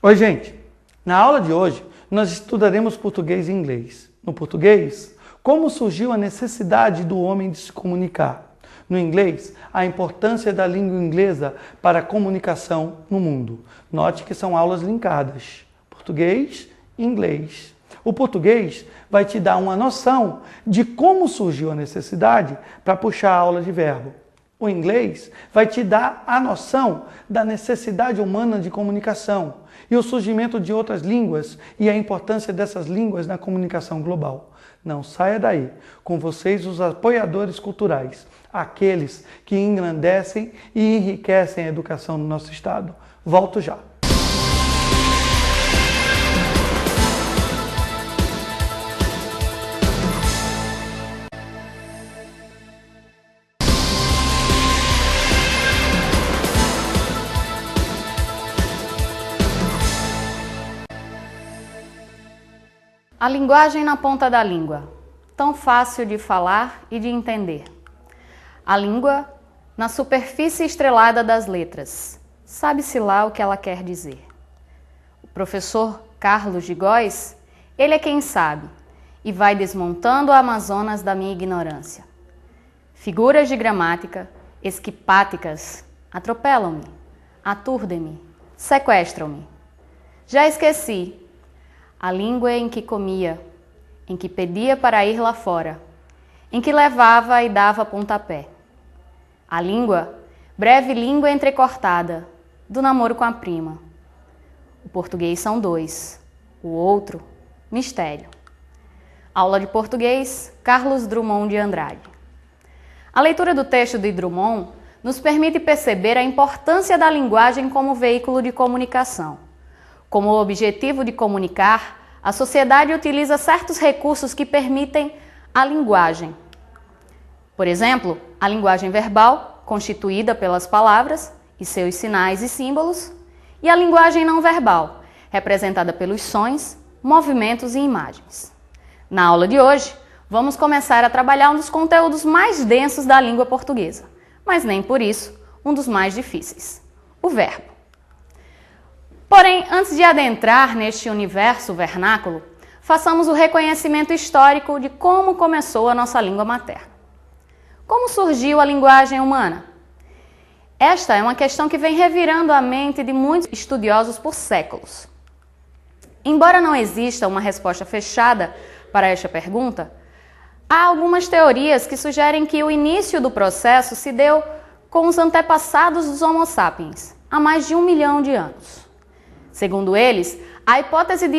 Oi, gente! Na aula de hoje, nós estudaremos português e inglês. No português, como surgiu a necessidade do homem de se comunicar. No inglês, a importância da língua inglesa para a comunicação no mundo. Note que são aulas linkadas. Português e inglês. O português vai te dar uma noção de como surgiu a necessidade para puxar a aula de verbo. O inglês vai te dar a noção da necessidade humana de comunicação e o surgimento de outras línguas e a importância dessas línguas na comunicação global. Não saia daí. Com vocês, os apoiadores culturais, aqueles que engrandecem e enriquecem a educação no nosso estado. Volto já. A linguagem na ponta da língua, tão fácil de falar e de entender. A língua na superfície estrelada das letras, sabe-se lá o que ela quer dizer. O professor Carlos de Góes, ele é quem sabe e vai desmontando a Amazonas da minha ignorância. Figuras de gramática esquipáticas atropelam-me, aturdem-me, sequestram-me. Já esqueci a língua em que comia, em que pedia para ir lá fora, em que levava e dava pontapé. A língua, breve língua entrecortada, do namoro com a prima. O português são dois, o outro, mistério. Aula de português, Carlos Drummond de Andrade. A leitura do texto de Drummond nos permite perceber a importância da linguagem como veículo de comunicação. Como objetivo de comunicar, a sociedade utiliza certos recursos que permitem a linguagem. Por exemplo, a linguagem verbal, constituída pelas palavras e seus sinais e símbolos, e a linguagem não verbal, representada pelos sons, movimentos e imagens. Na aula de hoje, vamos começar a trabalhar um dos conteúdos mais densos da língua portuguesa, mas nem por isso um dos mais difíceis: o verbo. Porém, antes de adentrar neste universo vernáculo, façamos o reconhecimento histórico de como começou a nossa língua materna. Como surgiu a linguagem humana? Esta é uma questão que vem revirando a mente de muitos estudiosos por séculos. Embora não exista uma resposta fechada para esta pergunta, há algumas teorias que sugerem que o início do processo se deu com os antepassados dos Homo sapiens, há mais de 1 milhão de anos. Segundo eles, a hipótese de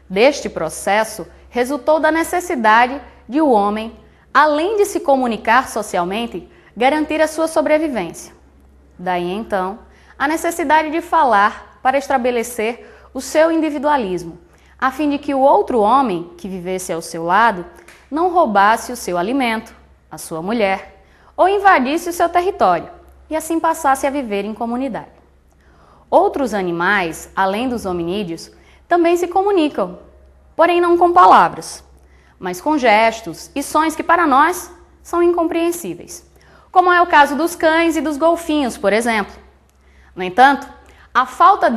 deste processo, resultou da necessidade de o homem, além de se comunicar socialmente, garantir a sua sobrevivência. Daí então, a necessidade de falar para estabelecer o seu individualismo, a fim de que o outro homem que vivesse ao seu lado não roubasse o seu alimento, a sua mulher, ou invadisse o seu território, e assim passasse a viver em comunidade. Outros animais, além dos hominídeos, também se comunicam, porém não com palavras, mas com gestos e sons que para nós são incompreensíveis, como é o caso dos cães e dos golfinhos, por exemplo. No entanto, a falta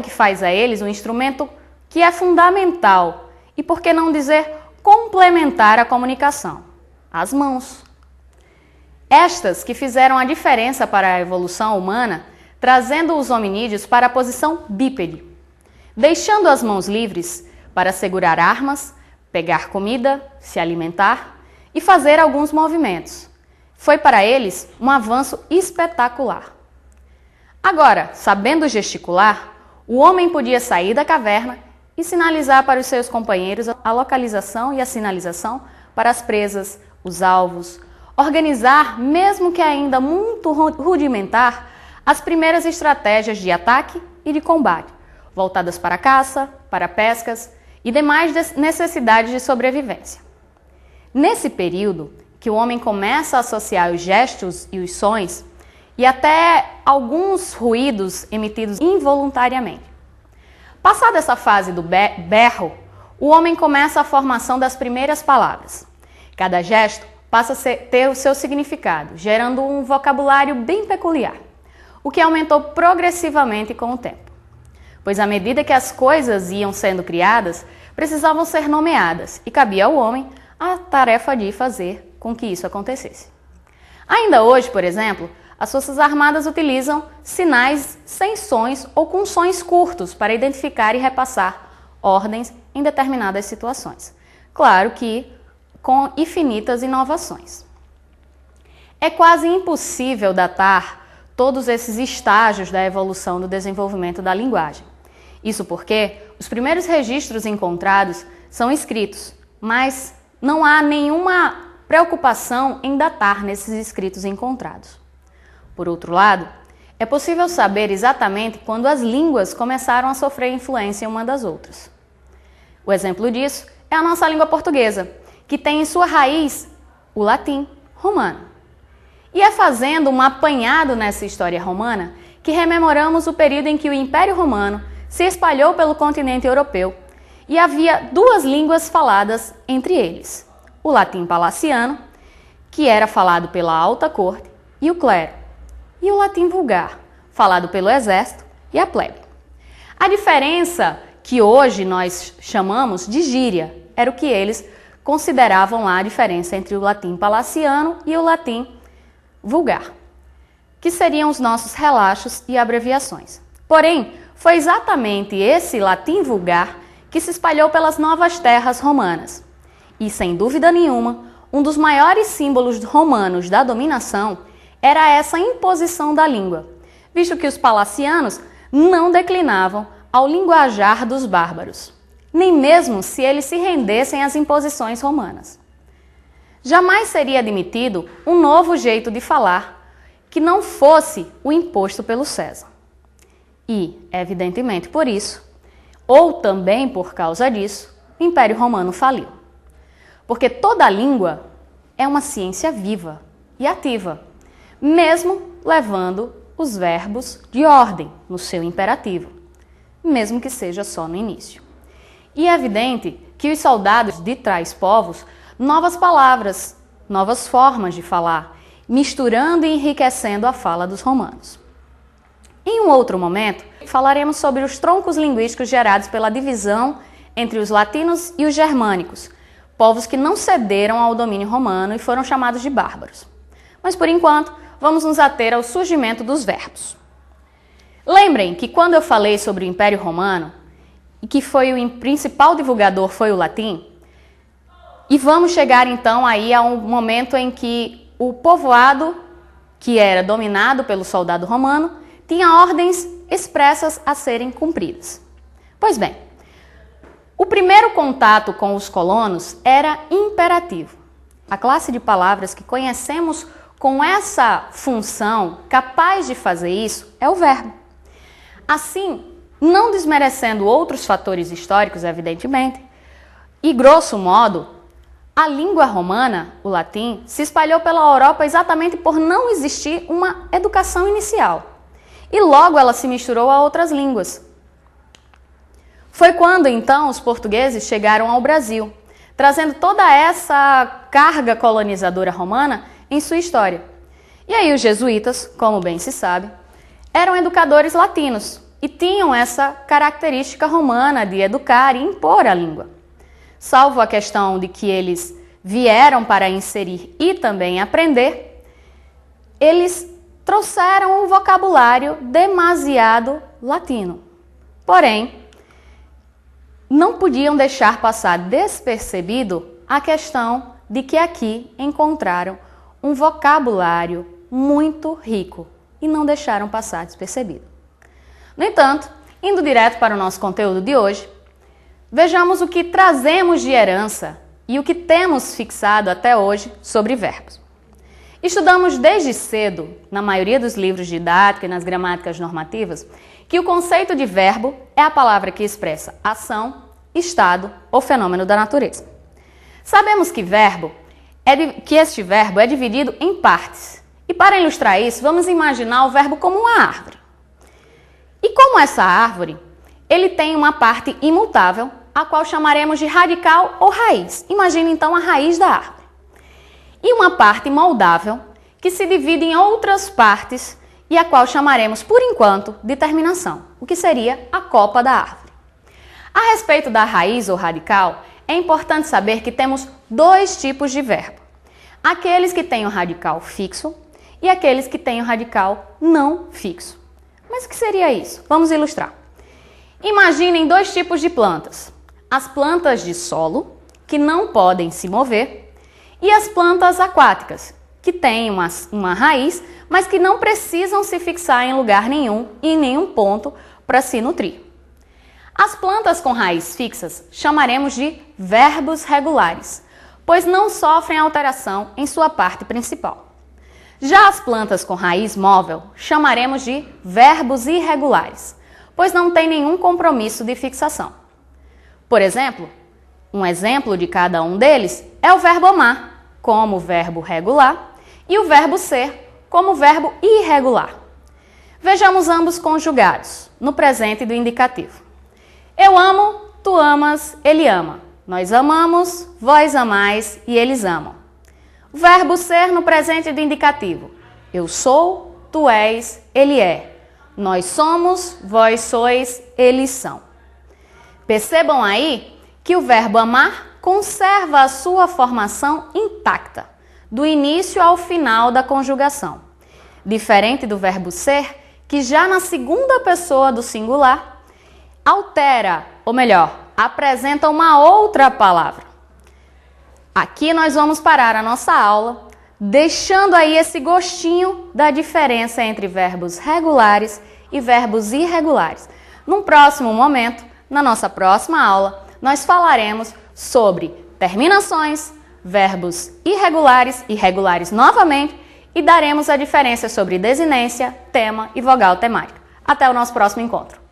que faz a eles um instrumento que é fundamental e, por que não dizer, complementar a comunicação: as mãos. Estas que fizeram a diferença para a evolução humana, trazendo os hominídeos para a posição bípede, deixando as mãos livres para segurar armas, pegar comida, se alimentar e fazer alguns movimentos. Foi para eles um avanço espetacular. Agora, sabendo gesticular, o homem podia sair da caverna e sinalizar para os seus companheiros a localização e a sinalização para as presas, os alvos, organizar, mesmo que ainda muito rudimentar, as primeiras estratégias de ataque e de combate, voltadas para a caça, para pescas e demais necessidades de sobrevivência. Nesse período, que o homem começa a associar os gestos e os sons e até alguns ruídos emitidos involuntariamente. Passada essa fase do berro, o homem começa a formação das primeiras palavras. Cada gesto passa a ter o seu significado, gerando um vocabulário bem peculiar. o que aumentou progressivamente com o tempo. Pois à medida que as coisas iam sendo criadas, precisavam ser nomeadas e cabia ao homem a tarefa de fazer com que isso acontecesse. Ainda hoje, por exemplo, as Forças Armadas utilizam sinais sem sons ou com sons curtos para identificar e repassar ordens em determinadas situações. Claro que com infinitas inovações. É quase impossível datar todos esses estágios da evolução do desenvolvimento da linguagem. Isso porque os primeiros registros encontrados são escritos, mas não há nenhuma preocupação em datar nesses escritos encontrados. Por outro lado, é possível saber exatamente quando as línguas começaram a sofrer influência uma das outras. O exemplo disso é a nossa língua portuguesa, que tem em sua raiz o latim romano. E é fazendo um apanhado nessa história romana que rememoramos o período em que o Império Romano se espalhou pelo continente europeu e havia duas línguas faladas entre eles, o latim palaciano, que era falado pela alta corte e o clero, e o latim vulgar, falado pelo exército e a plebe. A diferença que hoje nós chamamos de gíria era o que eles consideravam lá a diferença entre o latim palaciano e o latim vulgar, que seriam os nossos relaxos e abreviações. Porém, foi exatamente esse latim vulgar que se espalhou pelas novas terras romanas. E, sem dúvida nenhuma, um dos maiores símbolos romanos da dominação era essa imposição da língua, visto que os palacianos não declinavam ao linguajar dos bárbaros, nem mesmo se eles se rendessem às imposições romanas. Jamais seria admitido um novo jeito de falar que não fosse o imposto pelo César. E, evidentemente por isso, ou também por causa disso, o Império Romano faliu. Porque toda língua é uma ciência viva e ativa, mesmo levando os verbos de ordem no seu imperativo, mesmo que seja só no início. E é evidente que os soldados de tais povos novas palavras, novas formas de falar, misturando e enriquecendo a fala dos romanos. Em um outro momento, falaremos sobre os troncos linguísticos gerados pela divisão entre os latinos e os germânicos, povos que não cederam ao domínio romano e foram chamados de bárbaros. Mas, por enquanto, vamos nos ater ao surgimento dos verbos. Lembrem que quando eu falei sobre o Império Romano, e que o principal divulgador foi o latim, e vamos chegar então aí a um momento em que o povoado, que era dominado pelo soldado romano, tinha ordens expressas a serem cumpridas. Pois bem, o primeiro contato com os colonos era imperativo. A classe de palavras que conhecemos com essa função, capaz de fazer isso, é o verbo. Assim, não desmerecendo outros fatores históricos, evidentemente, e grosso modo, a língua romana, o latim, se espalhou pela Europa exatamente por não existir uma educação inicial. E logo ela se misturou a outras línguas. Foi quando, então, os portugueses chegaram ao Brasil, trazendo toda essa carga colonizadora romana em sua história. E aí os jesuítas, como bem se sabe, eram educadores latinos e tinham essa característica romana de educar e impor a língua. Salvo a questão de que eles vieram para inserir e também aprender, eles trouxeram um vocabulário demasiado latino. Porém, não podiam deixar passar despercebido a questão de que aqui encontraram um vocabulário muito rico e não deixaram passar despercebido. No entanto, indo direto para o nosso conteúdo de hoje, vejamos o que trazemos de herança e o que temos fixado até hoje sobre verbos. Estudamos desde cedo, na maioria dos livros didáticos e nas gramáticas normativas, que o conceito de verbo é a palavra que expressa ação, estado ou fenômeno da natureza. Sabemos que este verbo é dividido em partes. E para ilustrar isso, vamos imaginar o verbo como uma árvore. E como essa árvore, ele tem uma parte imutável, a qual chamaremos de radical ou raiz. Imagine então a raiz da árvore. E uma parte moldável, que se divide em outras partes e a qual chamaremos, por enquanto, de terminação, o que seria a copa da árvore. A respeito da raiz ou radical, é importante saber que temos dois tipos de verbo. Aqueles que têm o radical fixo e aqueles que têm o radical não fixo. Mas o que seria isso? Vamos ilustrar. Imaginem dois tipos de plantas. As plantas de solo, que não podem se mover, e as plantas aquáticas, que têm uma raiz, mas que não precisam se fixar em lugar nenhum e em nenhum ponto para se nutrir. As plantas com raiz fixas chamaremos de verbos regulares, pois não sofrem alteração em sua parte principal. Já as plantas com raiz móvel chamaremos de verbos irregulares, pois não têm nenhum compromisso de fixação. Por exemplo, um exemplo de cada um deles é o verbo amar, como verbo regular, e o verbo ser, como verbo irregular. Vejamos ambos conjugados, no presente do indicativo. Eu amo, tu amas, ele ama. Nós amamos, vós amais e eles amam. O verbo ser no presente do indicativo. Eu sou, tu és, ele é. Nós somos, vós sois, eles são. Percebam aí que o verbo amar conserva a sua formação intacta, do início ao final da conjugação. Diferente do verbo ser, que já na segunda pessoa do singular, altera, ou melhor, apresenta uma outra palavra. Aqui nós vamos parar a nossa aula, deixando aí esse gostinho da diferença entre verbos regulares e verbos irregulares. Num próximo momento, na nossa próxima aula, nós falaremos sobre terminações, verbos irregulares e regulares novamente e daremos a diferença sobre desinência, tema e vogal temática. Até o nosso próximo encontro.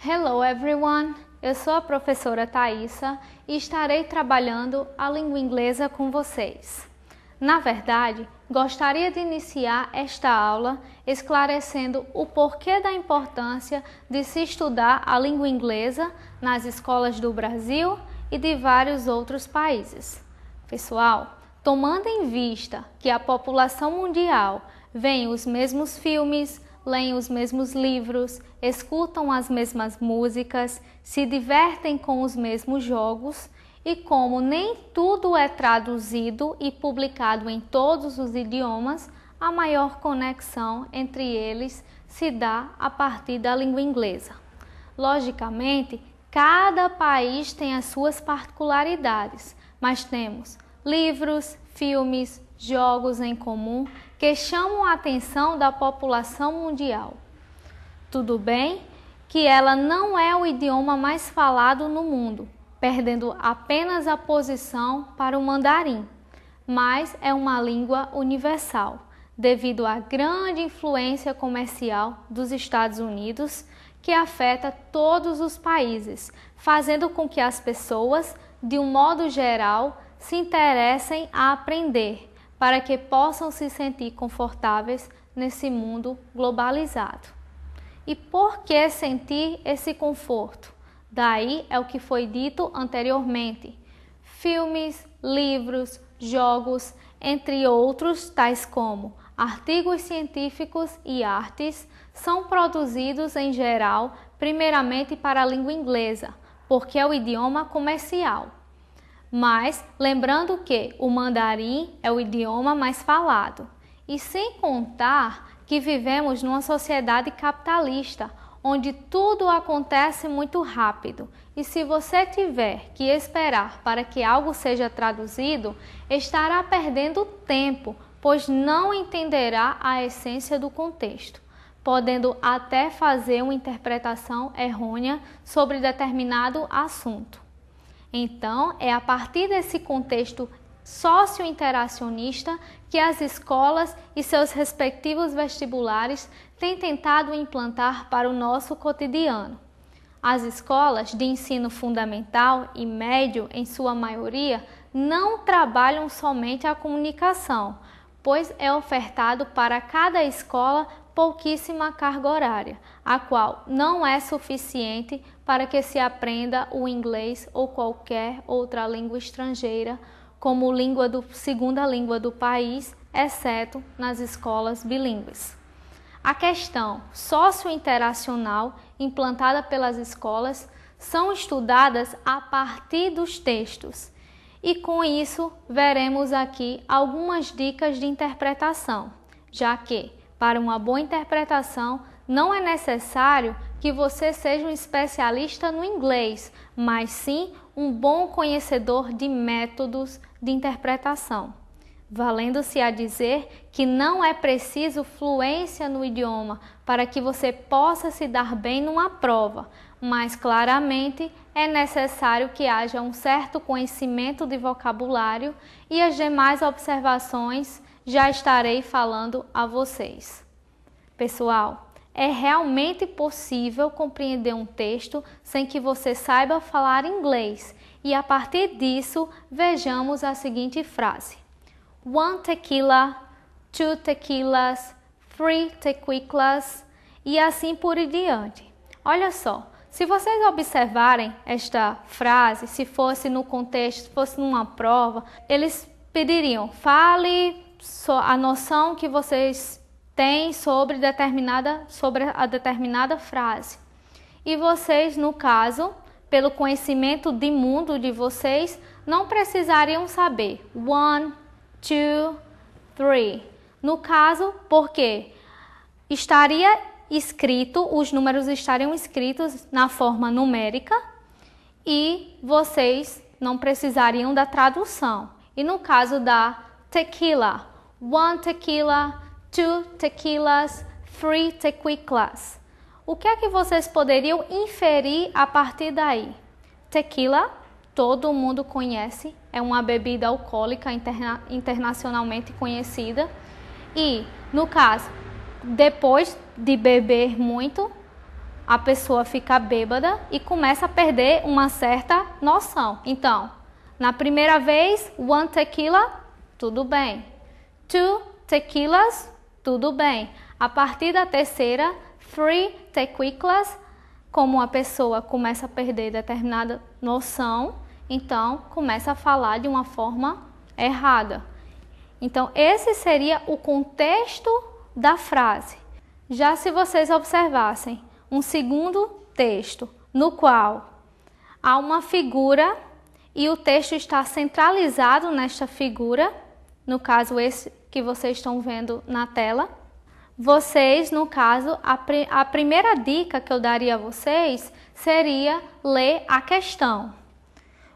Hello everyone, eu sou a professora Thaisa e estarei trabalhando a língua inglesa com vocês. Na verdade, gostaria de iniciar esta aula esclarecendo o porquê da importância de se estudar a língua inglesa nas escolas do Brasil e de vários outros países. Pessoal, tomando em vista que a população mundial vê os mesmos filmes, leem os mesmos livros, escutam as mesmas músicas, se divertem com os mesmos jogos e como nem tudo é traduzido e publicado em todos os idiomas, a maior conexão entre eles se dá a partir da língua inglesa. Logicamente, cada país tem as suas particularidades, mas temos livros, filmes, jogos em comum que chamam a atenção da população mundial. Tudo bem que ela não é o idioma mais falado no mundo, perdendo apenas a posição para o mandarim, mas é uma língua universal, devido à grande influência comercial dos Estados Unidos, que afeta todos os países, fazendo com que as pessoas, de um modo geral, se interessem a aprender, para que possam se sentir confortáveis nesse mundo globalizado. E por que sentir esse conforto? Daí é o que foi dito anteriormente. Filmes, livros, jogos, entre outros, tais como artigos científicos e artes, são produzidos em geral, primeiramente para a língua inglesa, porque é o idioma comercial. Mas lembrando que o mandarim é o idioma mais falado. E sem contar que vivemos numa sociedade capitalista, onde tudo acontece muito rápido. E se você tiver que esperar para que algo seja traduzido, estará perdendo tempo, pois não entenderá a essência do contexto, podendo até fazer uma interpretação errônea sobre determinado assunto. Então, é a partir desse contexto socio-interacionista que as escolas e seus respectivos vestibulares têm tentado implantar para o nosso cotidiano. As escolas de ensino fundamental e médio, em sua maioria, não trabalham somente a comunicação, pois é ofertado para cada escola pouquíssima carga horária, a qual não é suficiente para que se aprenda o inglês ou qualquer outra língua estrangeira como segunda língua do país, exceto nas escolas bilíngues. A questão sociointeracional implantada pelas escolas são estudadas a partir dos textos. E com isso, veremos aqui algumas dicas de interpretação, já que, para uma boa interpretação, não é necessário que você seja um especialista no inglês, mas sim um bom conhecedor de métodos de interpretação, valendo-se a dizer que não é preciso fluência no idioma para que você possa se dar bem numa prova, mas claramente é necessário que haja um certo conhecimento de vocabulário e as demais observações já estarei falando a vocês. Pessoal, é realmente possível compreender um texto sem que você saiba falar inglês e a partir disso vejamos a seguinte frase: 1 tequila, 2 tequilas, 3 tequilas e assim por diante. Olha só, se vocês observarem esta frase, se fosse no contexto, se fosse numa prova, eles pediriam, fale a noção que vocês têm sobre a determinada frase. E vocês, no caso, pelo conhecimento de mundo de vocês, não precisariam saber 1, 2, 3. No caso, porque estaria escrito, os números estariam escritos na forma numérica e vocês não precisariam da tradução. E no caso da tequila, 1 tequila, 2 tequilas, 3 tequilas. O que é que vocês poderiam inferir a partir daí? Tequila, todo mundo conhece, é uma bebida alcoólica internacionalmente conhecida. E, no caso, depois de beber muito, a pessoa fica bêbada e começa a perder uma certa noção. Então, na primeira vez, 1 tequila, tudo bem. 2 tequilas, tudo bem. A partir da terceira, 3 tequilas, como a pessoa começa a perder determinada noção, então começa a falar de uma forma errada. Então, esse seria o contexto da frase. Já se vocês observassem um segundo texto, no qual há uma figura e o texto está centralizado nesta figura, no caso esse que vocês estão vendo na tela, vocês, no caso, a primeira dica que eu daria a vocês seria ler a questão.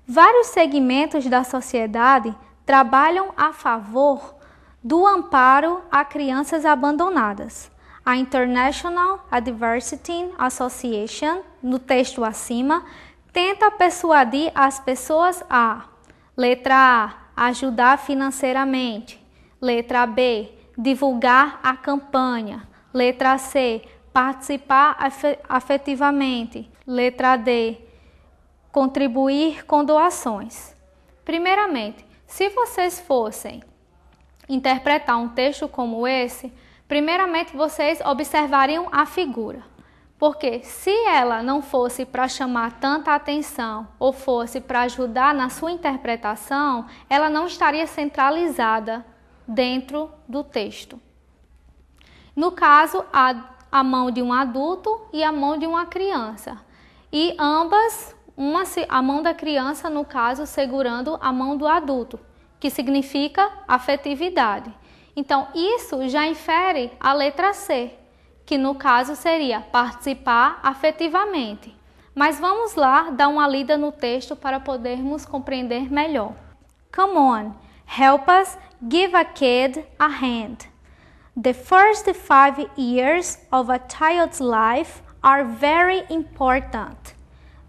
Vários segmentos da sociedade trabalham a favor do amparo a crianças abandonadas. A International Adversity Association, no texto acima, tenta persuadir as pessoas a: letra A, ajudar financeiramente. Letra B, divulgar a campanha. Letra C, participar afetivamente. Letra D, contribuir com doações. Primeiramente, se vocês fossem interpretar um texto como esse, primeiramente vocês observariam a figura. Porque se ela não fosse para chamar tanta atenção ou fosse para ajudar na sua interpretação, ela não estaria centralizada dentro do texto. No caso, a mão de um adulto e a mão de uma criança. E ambas, a mão da criança, no caso, segurando a mão do adulto, que significa afetividade. Então, isso já infere a letra C, que no caso seria participar afetivamente. Mas vamos lá dar uma lida no texto para podermos compreender melhor. Come on, help us give a kid a hand. The first 5 years of a child's life are very important.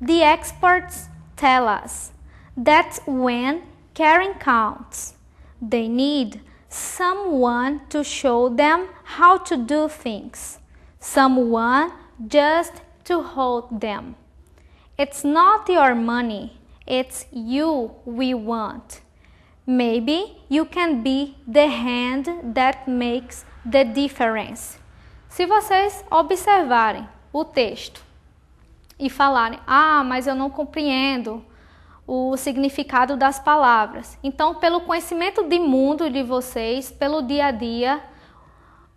The experts tell us that's when caring counts. They need someone to show them how to do things. Someone just to hold them. It's not your money, it's you we want. Maybe you can be the hand that makes the difference. Se vocês observarem o texto e falarem, mas eu não compreendo o significado das palavras. Então, pelo conhecimento de mundo de vocês, pelo dia a dia,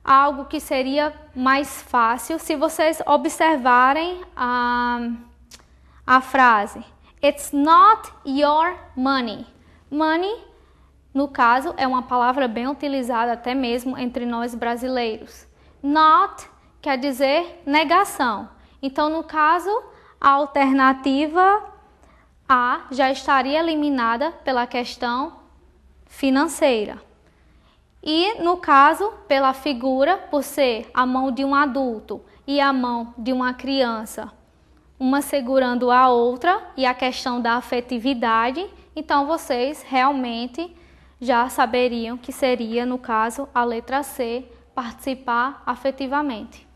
algo que seria mais fácil, se vocês observarem a frase, It's not your money. Money, no caso, é uma palavra bem utilizada até mesmo entre nós brasileiros. Not quer dizer negação. Então, no caso, a alternativa A já estaria eliminada pela questão financeira. E, no caso, pela figura, por ser a mão de um adulto e a mão de uma criança, uma segurando a outra, e a questão da afetividade, então vocês realmente já saberiam que seria, no caso, a letra C, participar afetivamente.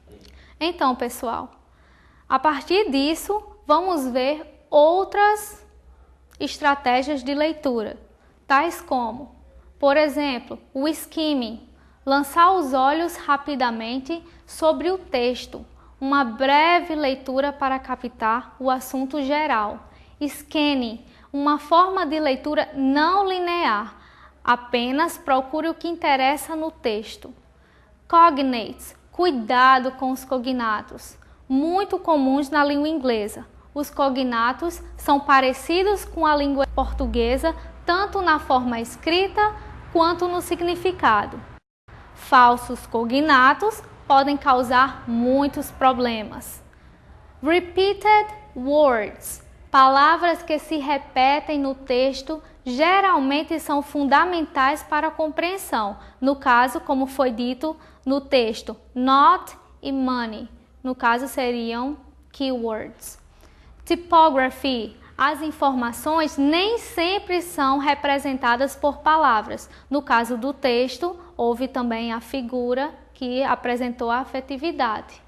Então, pessoal, a partir disso, vamos ver outras estratégias de leitura, tais como, por exemplo, o skimming, lançar os olhos rapidamente sobre o texto, uma breve leitura para captar o assunto geral. Scanning, uma forma de leitura não linear, apenas procure o que interessa no texto. Cognates, cuidado com os cognatos, muito comuns na língua inglesa. Os cognatos são parecidos com a língua portuguesa, tanto na forma escrita quanto no significado. Falsos cognatos podem causar muitos problemas. Repeated words, palavras que se repetem no texto, geralmente são fundamentais para a compreensão. No caso, como foi dito no texto, not e money, no caso seriam keywords. Typography, as informações nem sempre são representadas por palavras. No caso do texto, houve também a figura que apresentou a afetividade.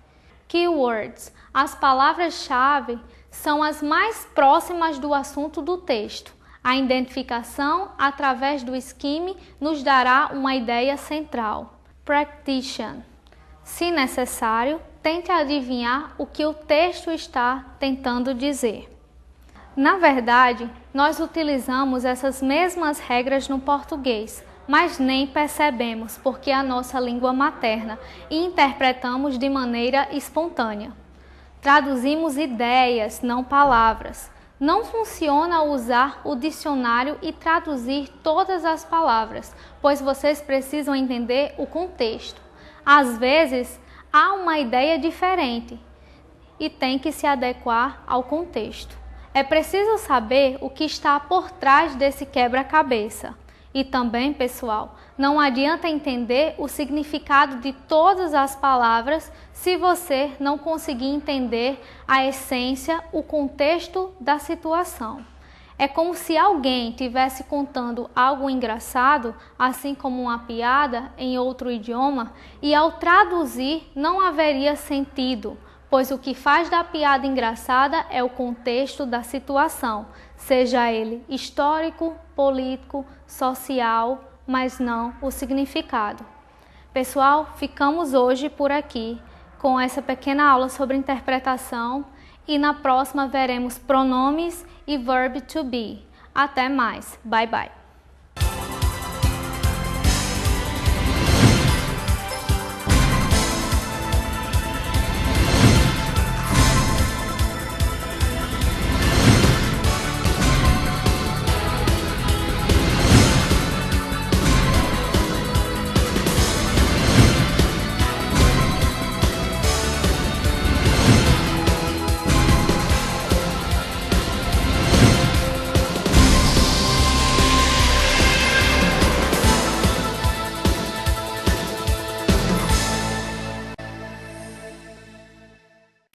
Keywords, as palavras-chave são as mais próximas do assunto do texto. A identificação através do skimming nos dará uma ideia central. Practition, se necessário, tente adivinhar o que o texto está tentando dizer. Na verdade, nós utilizamos essas mesmas regras no português, mas nem percebemos porque é a nossa língua materna e interpretamos de maneira espontânea. Traduzimos ideias, não palavras. Não funciona usar o dicionário e traduzir todas as palavras, pois vocês precisam entender o contexto. Às vezes, há uma ideia diferente e tem que se adequar ao contexto. É preciso saber o que está por trás desse quebra-cabeça. E também, pessoal, não adianta entender o significado de todas as palavras se você não conseguir entender a essência, o contexto da situação. É como se alguém estivesse contando algo engraçado, assim como uma piada em outro idioma, e ao traduzir não haveria sentido, pois o que faz da piada engraçada é o contexto da situação, seja ele histórico, político, social, mas não o significado. Pessoal, ficamos hoje por aqui com essa pequena aula sobre interpretação e na próxima veremos pronomes e verb to be. Até mais. Bye bye.